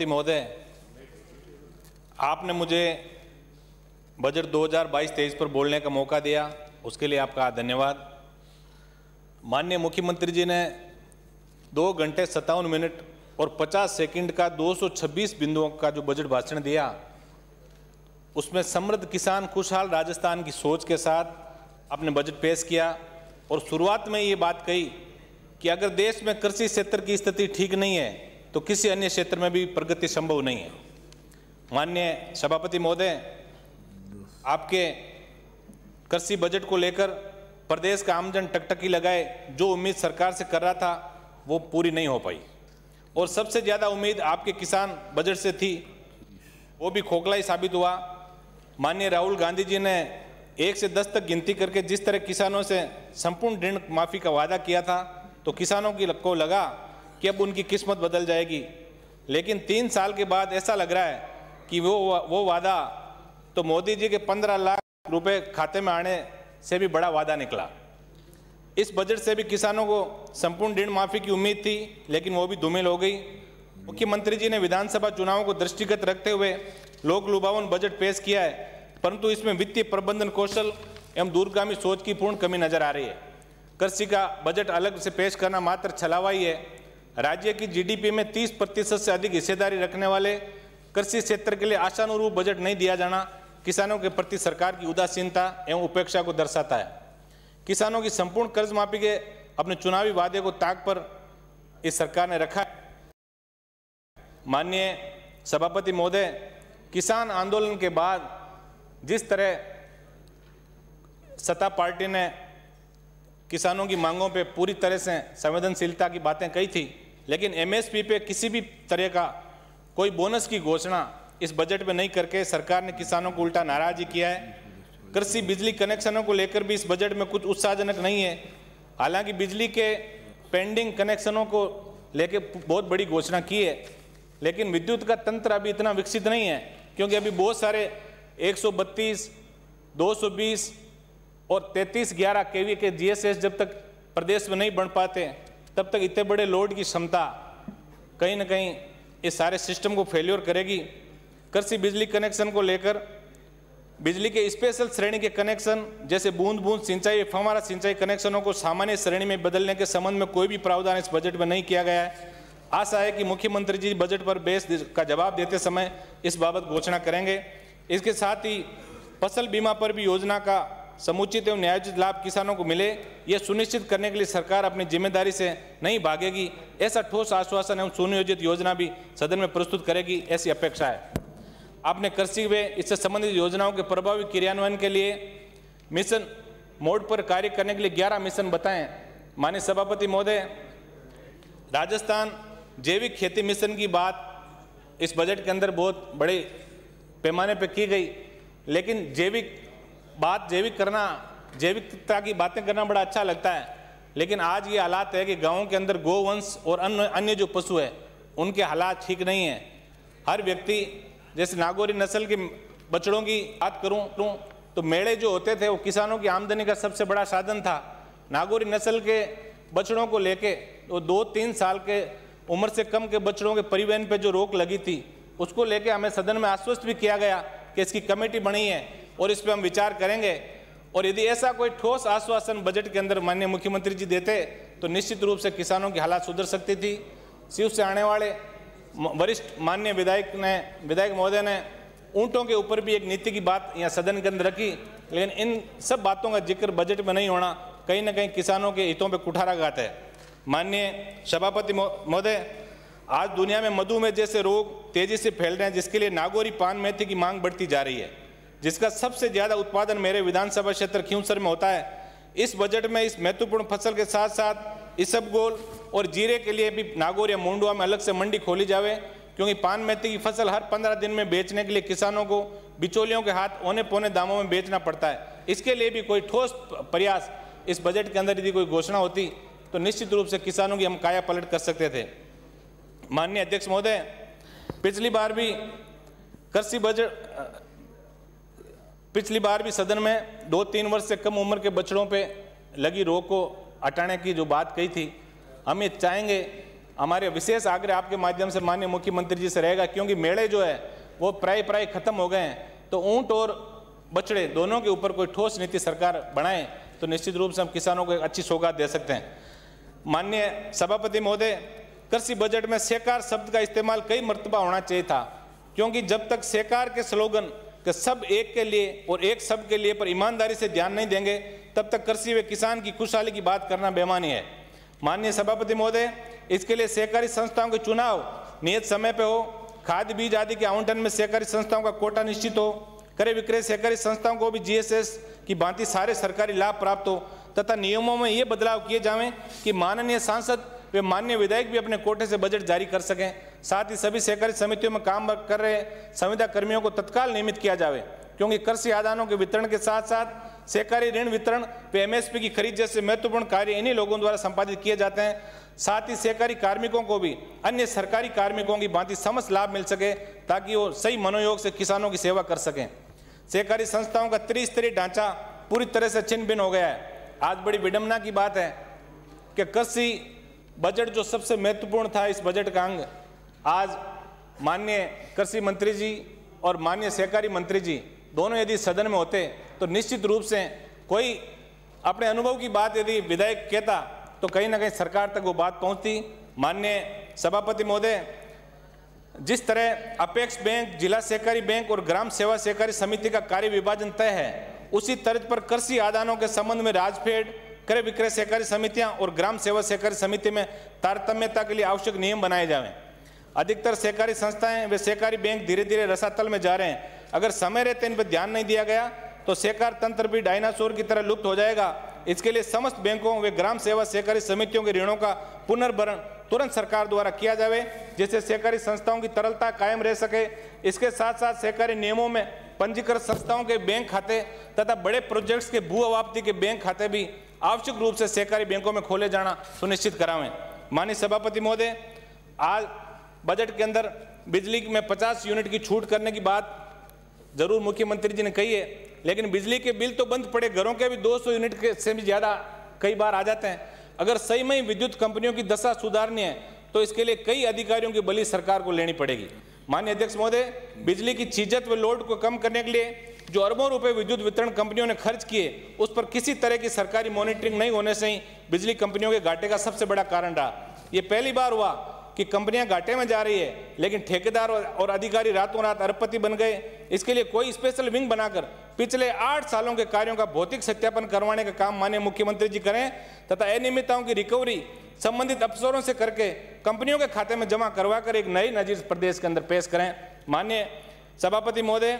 महोदय, आपने मुझे बजट 2022-23 पर बोलने का मौका दिया, उसके लिए आपका धन्यवाद। माननीय मुख्यमंत्री जी ने 2 घंटे 57 मिनट और 50 सेकंड का 226 बिंदुओं का जो बजट भाषण दिया, उसमें समृद्ध किसान खुशहाल राजस्थान की सोच के साथ अपने बजट पेश किया और शुरुआत में ये बात कही कि अगर देश में कृषि क्षेत्र की स्थिति ठीक नहीं है तो किसी अन्य क्षेत्र में भी प्रगति संभव नहीं है। माननीय सभापति महोदय, आपके कृषि बजट को लेकर प्रदेश का आमजन टकटकी लगाए जो उम्मीद सरकार से कर रहा था वो पूरी नहीं हो पाई और सबसे ज़्यादा उम्मीद आपके किसान बजट से थी, वो भी खोखला ही साबित हुआ। माननीय राहुल गांधी जी ने 1 से 10 तक गिनती करके जिस तरह किसानों से संपूर्ण ऋण माफ़ी का वादा किया था तो किसानों को लगा कि अब उनकी किस्मत बदल जाएगी, लेकिन 3 साल के बाद ऐसा लग रहा है कि वो वादा तो मोदी जी के 15 लाख रुपए खाते में आने से भी बड़ा वादा निकला। इस बजट से भी किसानों को संपूर्ण ऋण माफ़ी की उम्मीद थी, लेकिन वो भी धूमिल हो गई। मुख्यमंत्री जी ने विधानसभा चुनावों को दृष्टिगत रखते हुए लोक लुभावन बजट पेश किया है, परंतु इसमें वित्तीय प्रबंधन कौशल एवं दूरगामी सोच की पूर्ण कमी नजर आ रही है। कृषि का बजट अलग से पेश करना मात्र छलावा ही है। राज्य की जीडीपी में 30% से अधिक हिस्सेदारी रखने वाले कृषि क्षेत्र के लिए आशानुरूप बजट नहीं दिया जाना किसानों के प्रति सरकार की उदासीनता एवं उपेक्षा को दर्शाता है। किसानों की संपूर्ण कर्ज माफी के अपने चुनावी वादे को ताक पर इस सरकार ने रखा है। माननीय सभापति महोदय, किसान आंदोलन के बाद जिस तरह सत्ता पार्टी ने किसानों की मांगों पे पूरी तरह से संवेदनशीलता की बातें कही थी, लेकिन एमएसपी पे किसी भी तरह का कोई बोनस की घोषणा इस बजट में नहीं करके सरकार ने किसानों को उल्टा नाराज ही किया है। कृषि बिजली कनेक्शनों को लेकर भी इस बजट में कुछ उत्साहजनक नहीं है। हालांकि बिजली के पेंडिंग कनेक्शनों को लेकर बहुत बड़ी घोषणा की है, लेकिन विद्युत का तंत्र अभी इतना विकसित नहीं है, क्योंकि अभी बहुत सारे 132, 220 और 3311 केवी के जीएसएस जब तक प्रदेश में नहीं बन पाते तब तक इतने बड़े लोड की क्षमता कहीं ना कहीं इस सारे सिस्टम को फेल्योर करेगी। कृषि बिजली कनेक्शन को लेकर बिजली के स्पेशल श्रेणी के कनेक्शन जैसे बूंद बूंद सिंचाई, फव्वारा सिंचाई कनेक्शनों को सामान्य श्रेणी में बदलने के संबंध में कोई भी प्रावधान इस बजट में नहीं किया गया है। आशा है कि मुख्यमंत्री जी बजट पर बहस का जवाब देते समय इस बाबत घोषणा करेंगे। इसके साथ ही फसल बीमा पर भी योजना का समुचित एवं न्यायोचित लाभ किसानों को मिले, यह सुनिश्चित करने के लिए सरकार अपनी जिम्मेदारी से नहीं भागेगी। ऐसा ठोस आश्वासन एवं सुनियोजित योजना भी सदन में प्रस्तुत करेगी, ऐसी अपेक्षा है। आपने कृषि व इससे संबंधित योजनाओं के प्रभावी क्रियान्वयन के लिए मिशन मोड पर कार्य करने के लिए 11 मिशन बताएं। माननीय सभापति महोदय, राजस्थान जैविक खेती मिशन की बात इस बजट के अंदर बहुत बड़े पैमाने पर की गई, लेकिन जैविकता की बातें करना बड़ा अच्छा लगता है, लेकिन आज ये हालात है कि गाँवों के अंदर गोवंश और अन्य जो पशु है उनके हालात ठीक नहीं हैं। हर व्यक्ति, जैसे नागौरी नस्ल के बछड़ों की बात करूं तो मेले जो होते थे वो किसानों की आमदनी का सबसे बड़ा साधन था। नागौरी नस्ल के बछड़ों को लेके वो 2-3 साल के उम्र से कम के बछड़ों के परिवहन पे जो रोक लगी थी उसको लेके हमें सदन में आश्वस्त भी किया गया कि इसकी कमेटी बनी है और इस पर हम विचार करेंगे। और यदि ऐसा कोई ठोस आश्वासन बजट के अंदर माननीय मुख्यमंत्री जी देते तो निश्चित रूप से किसानों की हालात सुधर सकती थी। शिव से आने वाले वरिष्ठ माननीय विधायक महोदय ने ऊँटों के ऊपर भी एक नीति की बात यहाँ सदन के अंदर रखी, लेकिन इन सब बातों का जिक्र बजट में नहीं होना कहीं ना कहीं किसानों के हितों पर कुठाराघात है। माननीय सभापति महोदय, आज दुनिया में मधुमेह जैसे रोग तेजी से फैल रहे हैं, जिसके लिए नागौरी पान मेथी की मांग बढ़ती जा रही है, जिसका सबसे ज्यादा उत्पादन मेरे विधानसभा क्षेत्र खींवसर में होता है। इस बजट में इस महत्वपूर्ण फसल के साथ साथ इसबगोल और जीरे के लिए भी नागौर या मुंडवा में अलग से मंडी खोली जावे, क्योंकि पान मेथी की फसल हर 15 दिन में बेचने के लिए किसानों को बिचौलियों के हाथ औने पौने दामों में बेचना पड़ता है। इसके लिए भी कोई ठोस प्रयास इस बजट के अंदर यदि कोई घोषणा होती तो निश्चित रूप से किसानों की हम काया पलट कर सकते थे। माननीय अध्यक्ष महोदय, पिछली बार भी सदन में 2-3 वर्ष से कम उम्र के बछड़ों पे लगी रोक को हटाने की जो बात कही थी, हम ये चाहेंगे हमारे विशेष आग्रह आपके माध्यम से माननीय मुख्यमंत्री जी से रहेगा, क्योंकि मेले जो है वो प्राय खत्म हो गए हैं, तो ऊंट और बछड़े दोनों के ऊपर कोई ठोस नीति सरकार बनाए तो निश्चित रूप से हम किसानों को एक अच्छी सौगात दे सकते हैं। माननीय सभापति महोदय, कृषि बजट में सहकार शब्द का इस्तेमाल कई मर्तबा होना चाहिए था, क्योंकि जब तक सहकार के स्लोगन कि सब एक के लिए और एक सब के लिए पर ईमानदारी से ध्यान नहीं देंगे, तब तक कृषि व किसान की खुशहाली की बात करना बेमानी है। माननीय सभापति महोदय, इसके लिए सहकारी संस्थाओं के चुनाव नियत समय पर हो, खाद बीज आदि के आवंटन में सहकारी संस्थाओं का कोटा निश्चित हो, क्रय विक्रय सहकारी संस्थाओं को भी जीएसएस की भांति सारे सरकारी लाभ प्राप्त हो, तथा नियमों में ये बदलाव किए जाएं कि माननीय सांसद वे माननीय विधायक भी अपने कोटे से बजट जारी कर सकें। साथ ही सभी सहकारी समितियों में काम कर रहे संविदा कर्मियों को तत्काल नियमित किया जाए, क्योंकि कृषि आदानों के वितरण के साथ साथ सहकारी ऋण वितरण व एमएसपी की खरीद जैसे महत्वपूर्ण कार्य इन्हीं लोगों द्वारा संपादित किए जाते हैं। साथ ही सहकारी कार्मिकों को भी अन्य सरकारी कार्मिकों की भांति समस्त लाभ मिल सके, ताकि वो सही मनोयोग से किसानों की सेवा कर सकें। सहकारी संस्थाओं का त्रिस्तरीय ढांचा पूरी तरह से छिन्न भिन्न हो गया है। आज बड़ी विडंबना की बात है कि कृषि बजट जो सबसे महत्वपूर्ण था, इस बजट का अंग, आज माननीय कृषि मंत्री जी और माननीय सहकारी मंत्री जी दोनों यदि सदन में होते तो निश्चित रूप से कोई अपने अनुभव की बात यदि विधायक कहता तो कहीं ना कहीं सरकार तक वो बात पहुंचती। माननीय सभापति महोदय, जिस तरह अपेक्स बैंक, जिला सहकारी बैंक और ग्राम सेवा सहकारी समिति का कार्य विभाजन तय है, उसी तर्ज पर कृषि आदानों के संबंध में राजफेड, क्रय विक्रय सहकारी समितियां और ग्राम सेवा सहकारी समिति में तारतम्यता के लिए आवश्यक नियम बनाए जाएं। अधिकतर सहकारी संस्थाएं वे सहकारी बैंक धीरे धीरे रसातल में जा रहे हैं। अगर समय रहते इन पर ध्यान नहीं दिया गया तो सहकार तंत्र भी डायनासोर की तरह लुप्त हो जाएगा। इसके लिए समस्त बैंकों व ग्राम सेवा सहकारी समितियों के ऋणों का पुनर्भरण तुरंत सरकार द्वारा किया जाए, जिससे सहकारी संस्थाओं की तरलता कायम रह सके। इसके साथ साथ सहकारी नियमों में पंजीकृत संस्थाओं के बैंक खाते तथा बड़े प्रोजेक्ट्स के भू अवाप्ति के बैंक खाते भी आवश्यक रूप से सहकारी बैंकों में खोले जाना सुनिश्चित करावें। माननीय सभापति महोदय, आज बजट के अंदर बिजली में 50 यूनिट की छूट करने की बात जरूर मुख्यमंत्री जी ने कही है, लेकिन बिजली के बिल तो बंद पड़े, घरों के भी 200 यूनिट के से भी ज़्यादा कई बार आ जाते हैं। अगर सही में विद्युत कंपनियों की दशा सुधारनी है तो इसके लिए कई अधिकारियों की बलि सरकार को लेनी पड़ेगी। माननीय अध्यक्ष महोदय, बिजली की छीजत व लोड को कम करने के लिए जो अरबों रुपए विद्युत वितरण कंपनियों ने खर्च किए, उस पर किसी तरह की सरकारी मॉनिटरिंग नहीं होने से ही बिजली कंपनियों के घाटे का सबसे बड़ा कारण रहा। ये पहली बार हुआ कि कंपनियां घाटे में जा रही है, लेकिन ठेकेदार और अधिकारी रातों रात अरबपति बन गए। इसके लिए कोई स्पेशल विंग बनाकर पिछले 8 सालों के कार्यों का भौतिक सत्यापन करवाने का काम माननीय मुख्यमंत्री जी करें, तथा अनियमितताओं की रिकवरी संबंधित अफसरों से करके कंपनियों के खाते में जमा करवाकर एक नई नजीर प्रदेश के अंदर पेश करें। माननीय सभापति महोदय,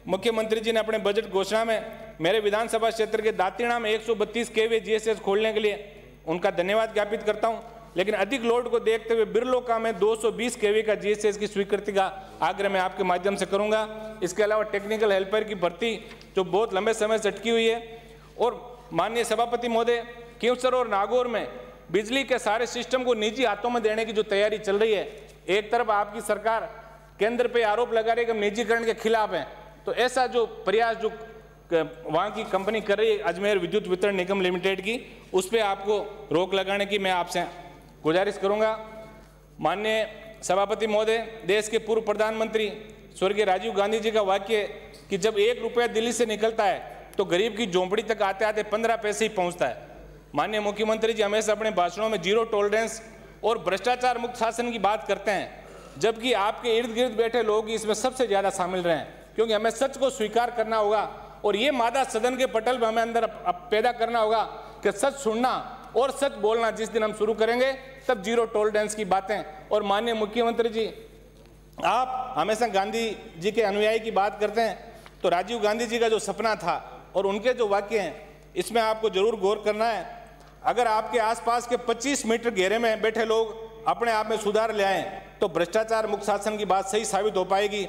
मुख्यमंत्री जी ने अपने बजट घोषणा में मेरे विधानसभा क्षेत्र के दातिणा में 132 केवी जीएसएस खोलने के लिए उनका धन्यवाद ज्ञापित करता हूं, लेकिन अधिक लोड को देखते हुए बिरलोका में 220 केवी का जीएसएस की स्वीकृति का आग्रह मैं आपके माध्यम से करूंगा। इसके अलावा टेक्निकल हेल्पर की भर्ती जो बहुत लंबे समय से अटकी हुई है, और माननीय सभापति महोदय, क्योंसर और नागौर में बिजली के सारे सिस्टम को निजी हाथों में देने की जो तैयारी चल रही है, एक तरफ आपकी सरकार केंद्र पे आरोप लगा रही है कि हम निजीकरण के खिलाफ हैं, तो ऐसा जो प्रयास जो वहाँ की कंपनी कर रही है अजमेर विद्युत वितरण निगम लिमिटेड की, उस पर आपको रोक लगाने की मैं आपसे गुजारिश करूँगा। माननीय सभापति महोदय, देश के पूर्व प्रधानमंत्री स्वर्गीय राजीव गांधी जी का वाक्य कि जब 1 रुपया दिल्ली से निकलता है तो गरीब की झोंपड़ी तक आते आते 15 पैसे ही पहुँचता है। माननीय मुख्यमंत्री जी हमेशा अपने भाषणों में जीरो टॉलरेंस और भ्रष्टाचार मुक्त शासन की बात करते हैं, जबकि आपके इर्द गिर्द बैठे लोग इसमें सबसे ज़्यादा शामिल रहे हैं, क्योंकि हमें सच को स्वीकार करना होगा और ये मादा सदन के पटल पर हमें अंदर पैदा करना होगा कि सच सुनना और सच बोलना जिस दिन हम शुरू करेंगे तब जीरो टॉलरेंस की बातें। और माननीय मुख्यमंत्री जी, आप हमेशा गांधी जी के अनुयायी की बात करते हैं, तो राजीव गांधी जी का जो सपना था और उनके जो वाक्य हैं, इसमें आपको जरूर गौर करना है। अगर आपके आसपास के 25 मीटर घेरे में बैठे लोग अपने आप में सुधार ले आएँ तो भ्रष्टाचार मुक्त शासन की बात सही साबित हो पाएगी।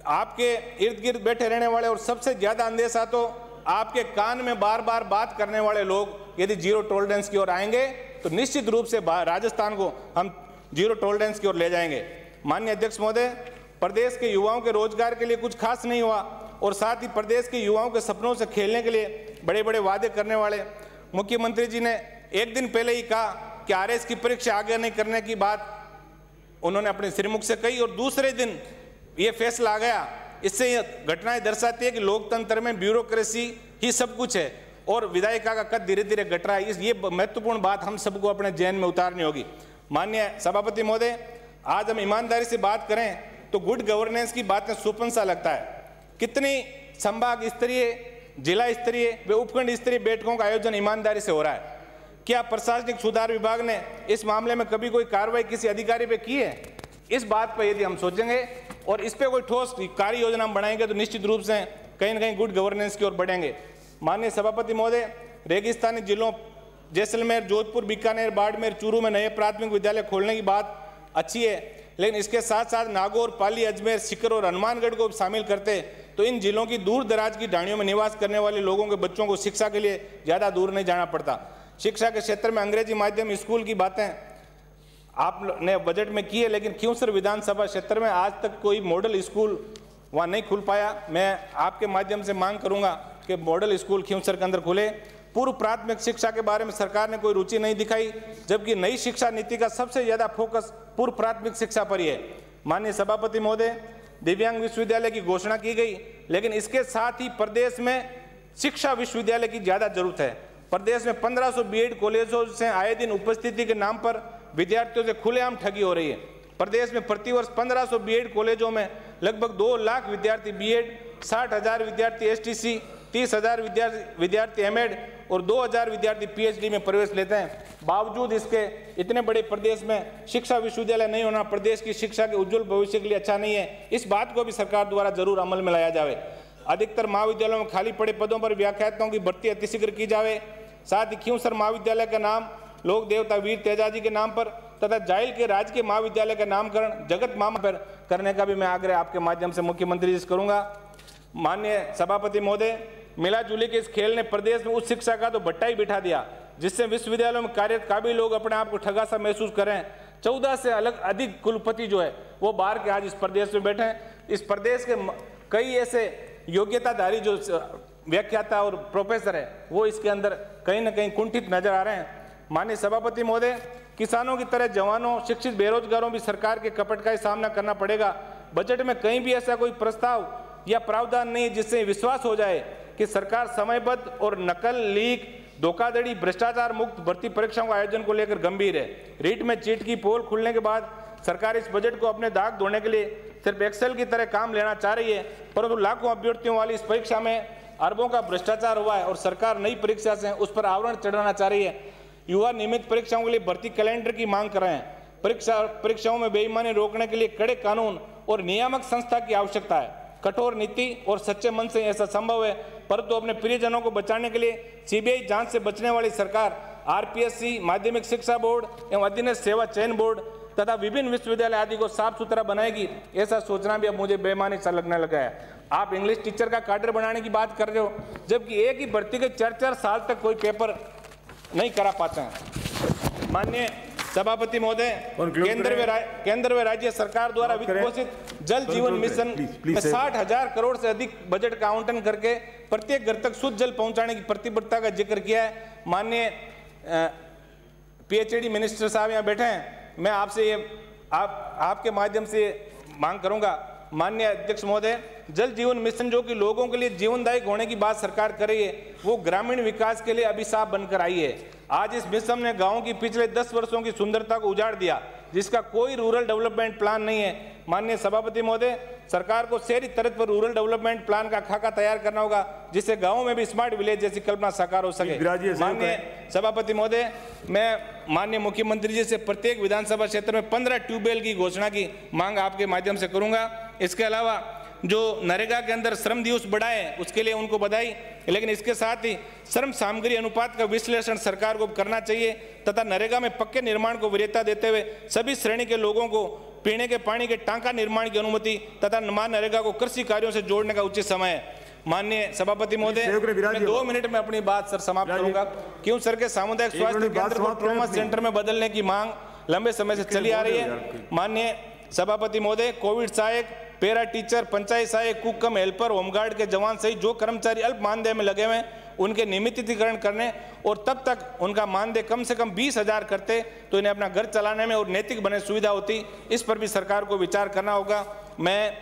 आपके इर्द गिर्द बैठे रहने वाले और सबसे ज़्यादा अंदेशा तो आपके कान में बार बार बात करने वाले लोग यदि जीरो टॉलरेंस की ओर आएंगे तो निश्चित रूप से राजस्थान को हम जीरो टॉलरेंस की ओर ले जाएंगे। माननीय अध्यक्ष महोदय, प्रदेश के युवाओं के रोजगार के लिए कुछ खास नहीं हुआ और साथ ही प्रदेश के युवाओं के सपनों से खेलने के लिए बड़े बड़े वादे करने वाले मुख्यमंत्री जी ने एक दिन पहले ही कहा कि आरएस की परीक्षा आगे नहीं करने की बात उन्होंने अपने श्रीमुख से कही और दूसरे दिन ये फैसला आ गया। इससे ये घटनाएं दर्शाती है कि लोकतंत्र में ब्यूरोक्रेसी ही सब कुछ है और विधायिका का कद धीरे धीरे घट रहा है। ये महत्वपूर्ण बात हम सबको अपने जहन में उतारनी होगी। माननीय सभापति महोदय, आज हम ईमानदारी से बात करें तो गुड गवर्नेंस की बातें सुपन सा लगता है। कितनी संभाग स्तरीय, जिला स्तरीय व उपखंड स्तरीय बैठकों का आयोजन ईमानदारी से हो रहा है। क्या प्रशासनिक सुधार विभाग ने इस मामले में कभी कोई कार्रवाई किसी अधिकारी पे की है? इस बात पर यदि हम सोचेंगे और इस पे कोई ठोस कार्य योजना बनाएंगे तो निश्चित रूप से कहीं न कहीं गुड गवर्नेंस की ओर बढ़ेंगे। माननीय सभापति महोदय, रेगिस्तानी जिलों जैसलमेर, जोधपुर, बीकानेर, बाड़मेर, चूरू में नए प्राथमिक विद्यालय खोलने की बात अच्छी है, लेकिन इसके साथ साथ नागौर, पाली, अजमेर, सीकर और हनुमानगढ़ को शामिल करते तो इन जिलों की दूर दराज की ढाणियों में निवास करने वाले लोगों के बच्चों को शिक्षा के लिए ज़्यादा दूर नहीं जाना पड़ता। शिक्षा के क्षेत्र में अंग्रेजी माध्यम स्कूल की बातें आपने बजट में की है, लेकिन खींवसर विधानसभा क्षेत्र में आज तक कोई मॉडल स्कूल वहाँ नहीं खुल पाया। मैं आपके माध्यम से मांग करूँगा कि मॉडल स्कूल खींवसर के अंदर खुले। पूर्व प्राथमिक शिक्षा के बारे में सरकार ने कोई रुचि नहीं दिखाई, जबकि नई शिक्षा नीति का सबसे ज़्यादा फोकस पूर्व प्राथमिक शिक्षा पर ही है। माननीय सभापति महोदय, दिव्यांग विश्वविद्यालय की घोषणा की गई, लेकिन इसके साथ ही प्रदेश में शिक्षा विश्वविद्यालय की ज़्यादा जरूरत है। प्रदेश में 1500 बीएड कॉलेजों से आए दिन उपस्थिति के नाम पर विद्यार्थियों से खुलेआम ठगी हो रही है। प्रदेश में प्रतिवर्ष 1500 बीएड कॉलेजों में लगभग 2 लाख विद्यार्थी बीएड, 60,000 विद्यार्थी एसटीसी, 30,000 विद्यार्थी एमएड और 2,000 विद्यार्थी पीएचडी में प्रवेश लेते हैं। बावजूद इसके इतने बड़े प्रदेश में शिक्षा विश्वविद्यालय नहीं होना प्रदेश की शिक्षा के उज्जवल भविष्य के लिए अच्छा नहीं है। इस बात को भी सरकार द्वारा जरूर अमल में लाया जाए। अधिकतर महाविद्यालयों में खाली पड़े पदों पर व्याख्याताओं की भर्ती अतिशीघ्र की जाए। साथ ही खींवसर महाविद्यालय का नाम लोक देवता वीर तेजाजी के नाम पर तथा जाइल के राजकीय महाविद्यालय का नामकरण जगत मामा पर करने का भी मैं आग्रह आपके माध्यम से मुख्यमंत्री जी से करूंगा। माननीय सभापति महोदय, मिला जुली के इस खेल ने प्रदेश में उच्च शिक्षा का तो भट्टा ही बिठा दिया, जिससे विश्वविद्यालयों में कार्यरत काबिल लोग अपने आप को ठगा सा महसूस करें। 14 से अधिक कुलपति जो है वो बाहर के आज इस प्रदेश में बैठे हैं। इस प्रदेश के कई ऐसे योग्यताधारी जो व्याख्याता और प्रोफेसर है वो इसके अंदर कहीं ना कहीं कुंठित नजर आ रहे हैं। माननीय सभापति महोदय, किसानों की तरह जवानों, शिक्षित बेरोजगारों भी सरकार के कपट का ही सामना करना पड़ेगा। बजट में कहीं भी ऐसा कोई प्रस्ताव या प्रावधान नहीं जिससे विश्वास हो जाए कि सरकार समयबद्ध और नकल, लीक, धोखाधड़ी, भ्रष्टाचार मुक्त भर्ती परीक्षाओं के आयोजन को लेकर गंभीर है। रीट में चीट की पोल खुलने के बाद सरकार इस बजट को अपने दाग धोने के लिए सिर्फ एक्सेल की तरह काम लेना चाह रही है, परंतु लाखों अभ्यर्थियों वाली इस परीक्षा में अरबों का भ्रष्टाचार हुआ है और सरकार नई परीक्षा से उस पर आवरण चढ़ाना चाह रही है। युवा नियमित परीक्षाओं के लिए भर्ती कैलेंडर की मांग कर रहे हैं। परीक्षाओं में बेईमानी रोकने के लिए कड़े कानून और नियामक संस्था की आवश्यकता है। कठोर नीति और सच्चे मन से ऐसा संभव है, परंतु अपने प्रियजनों को बचाने के लिए सीबीआई जांच से बचने वाली सरकार आरपीएससी, माध्यमिक शिक्षा बोर्ड एवं अधीनस्थ सेवा चयन बोर्ड तथा विभिन्न विश्वविद्यालय आदि को साफ सुथरा बनाएगी, ऐसा सोचना भी अब मुझे बेईमानी सा लगने लगा है। आप इंग्लिश टीचर का काडर बनाने की बात कर रहे हो, जबकि एक ही भर्ती के 4-4 साल तक कोई पेपर नहीं करा पाते हैं। माननीय सभापति महोदय, केंद्र व राज्य सरकार द्वारा वित्त पोषित जल जीवन मिशन में 60,000 करोड़ से अधिक बजट का आवंटन करके प्रत्येक घर तक शुद्ध जल पहुंचाने की प्रतिबद्धता का जिक्र किया है। माननीय पीएचडी मिनिस्टर साहब यहाँ बैठे हैं, मैं आपसे ये आपके माध्यम से मांग करूंगा। माननीय अध्यक्ष महोदय, जल जीवन मिशन जो कि लोगों के लिए जीवनदायक होने की बात सरकार कर रही है, वो ग्रामीण विकास के लिए अभिशाप बनकर आई है। आज इस मिशन ने गांव की पिछले 10 वर्षों की सुंदरता को उजाड़ दिया, जिसका कोई रूरल डेवलपमेंट प्लान नहीं है। माननीय सभापति महोदय, सरकार को शहरी तर्ज पर रूरल डेवलपमेंट प्लान का खाका तैयार करना होगा, जिससे गाँव में भी स्मार्ट विलेज जैसी कल्पना साकार हो सके। माननीय सभापति महोदय, मैं माननीय मुख्यमंत्री जी से प्रत्येक विधानसभा क्षेत्र में 15 ट्यूबवेल की घोषणा की मांग आपके माध्यम से करूंगा। इसके अलावा जो नरेगा के अंदर श्रम दिवस बढ़ाए उसके लिए उनको बधाई, लेकिन इसके साथ ही श्रम सामग्री अनुपात का विश्लेषण सरकार को करना चाहिए तथा नरेगा में पक्के निर्माण को वरीयता देते हुए सभी श्रेणी के लोगों को पीने के पानी के टांका निर्माण की अनुमति तथा नरेगा को कृषि कार्यों से जोड़ने का उचित समय है। माननीय सभापति महोदय, मैं 2 मिनट में अपनी बात सर समाप्त करूंगा। क्यों सर के सामुदायिक स्वास्थ्य केंद्र को ट्रॉमा सेंटर में बदलने की मांग लंबे समय से चली आ रही है। माननीय सभापति महोदय, कोविड सहायक, पैरा टीचर, पंचायत सहायक, कुक कम हेल्पर, होमगार्ड के जवान सहित जो कर्मचारी अल्प मानदेय में लगे हुए हैं उनके नियमितीकरण करने और तब तक उनका मानदेय कम से कम 20,000 करते तो इन्हें अपना घर चलाने में और नैतिक बने सुविधा होती। इस पर भी सरकार को विचार करना होगा। मैं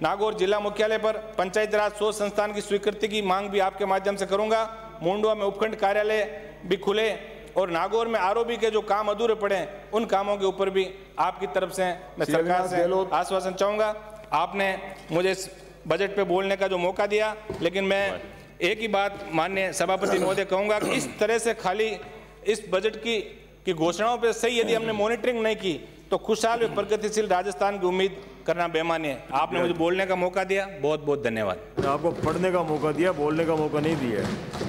नागौर जिला मुख्यालय पर पंचायती राज शोध संस्थान की स्वीकृति की मांग भी आपके माध्यम से करूंगा। मुंडवा में उपखंड कार्यालय भी खुले और नागौर में आरओबी के जो काम अधूरे पड़े हैं उन कामों के ऊपर भी आपकी तरफ से मैं सरकार से आश्वासन चाहूंगा। आपने मुझे इस बजट पे बोलने का जो मौका दिया, लेकिन मैं एक ही बात माननीय सभापति महोदय कहूंगा कि इस तरह से खाली इस बजट की घोषणाओं पे सही यदि हमने मॉनिटरिंग नहीं की तो खुशहाल व प्रगतिशील राजस्थान की उम्मीद करना बेमानी है। आपने मुझे बोलने का मौका दिया, बहुत बहुत धन्यवाद। आपको पढ़ने का मौका दिया, बोलने का मौका नहीं दिया है।